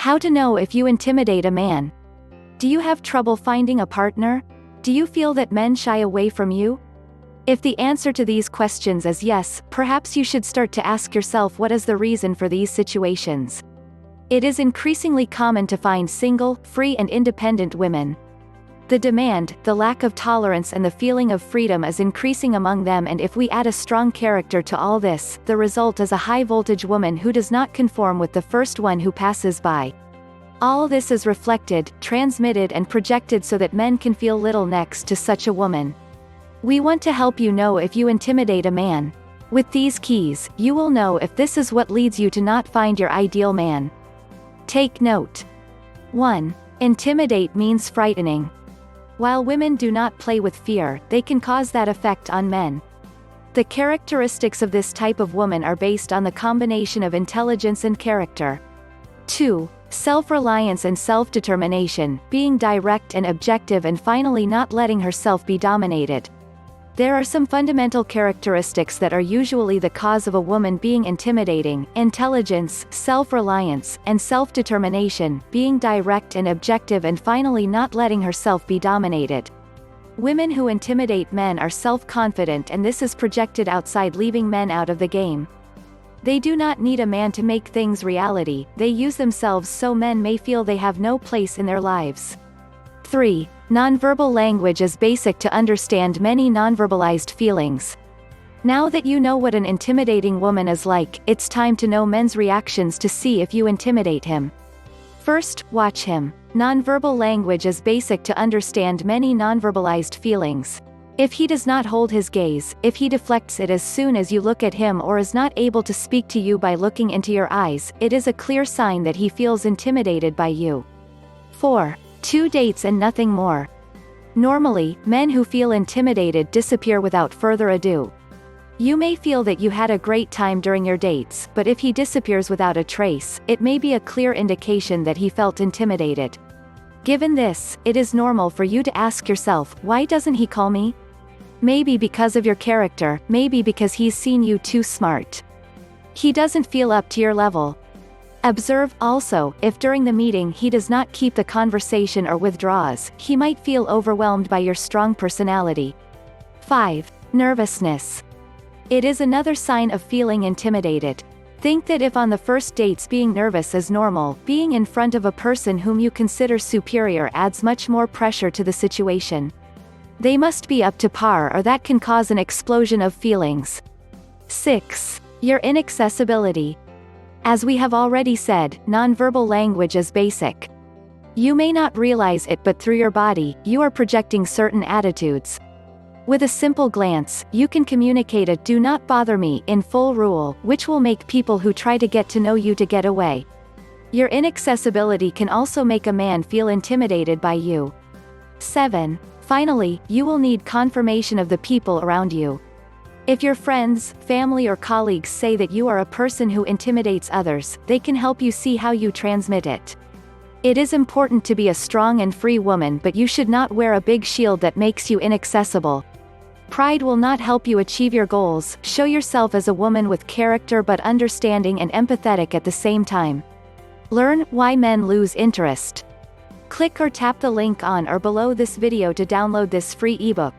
How to know if you intimidate a man. Do you have trouble finding a partner? Do you feel that men shy away from you? If the answer to these questions is yes, perhaps you should start to ask yourself what is the reason for these situations. It is increasingly common to find single, free and independent women. The demand, the lack of tolerance and the feeling of freedom is increasing among them, and if we add a strong character to all this, the result is a high-voltage woman who does not conform with the first one who passes by. All this is reflected, transmitted and projected so that men can feel little next to such a woman. We want to help you know if you intimidate a man. With these keys, you will know if this is what leads you to not find your ideal man. Take note. 1. Intimidate means frightening. While women do not play with fear, they can cause that effect on men. The characteristics of this type of woman are based on the combination of intelligence and character. 2. Self-reliance and self-determination, being direct and objective and finally not letting herself be dominated. There are some fundamental characteristics that are usually the cause of a woman being intimidating: intelligence, self-reliance, and self-determination, being direct and objective and finally not letting herself be dominated. Women who intimidate men are self-confident, and this is projected outside, leaving men out of the game. They do not need a man to make things reality, they use themselves so men may feel they have no place in their lives. 3. Nonverbal language is basic to understand many nonverbalized feelings. Now that you know what an intimidating woman is like, it's time to know men's reactions to see if you intimidate him. First, watch him. Nonverbal language is basic to understand many nonverbalized feelings. If he does not hold his gaze, if he deflects it as soon as you look at him or is not able to speak to you by looking into your eyes, it is a clear sign that he feels intimidated by you. 4. 2 dates and nothing more. Normally, men who feel intimidated disappear without further ado. You may feel that you had a great time during your dates, but if he disappears without a trace, it may be a clear indication that he felt intimidated. Given this, it is normal for you to ask yourself, why doesn't he call me? Maybe because of your character, maybe because he's seen you too smart. He doesn't feel up to your level. Observe, also, if during the meeting he does not keep the conversation or withdraws, he might feel overwhelmed by your strong personality. 5. Nervousness. It is another sign of feeling intimidated. Think that if on the first dates being nervous is normal, being in front of a person whom you consider superior adds much more pressure to the situation. They must be up to par, or that can cause an explosion of feelings. 6. Your inaccessibility. As we have already said, nonverbal language is basic. You may not realize it, but through your body, you are projecting certain attitudes. With a simple glance, you can communicate a "do not bother me" in full rule, which will make people who try to get to know you to get away. Your inaccessibility can also make a man feel intimidated by you. 7. Finally, you will need confirmation of the people around you. If your friends, family or colleagues say that you are a person who intimidates others, they can help you see how you transmit it. It is important to be a strong and free woman, but you should not wear a big shield that makes you inaccessible. Pride will not help you achieve your goals. Show yourself as a woman with character but understanding and empathetic at the same time. Learn why men lose interest. Click or tap the link on or below this video to download this free ebook.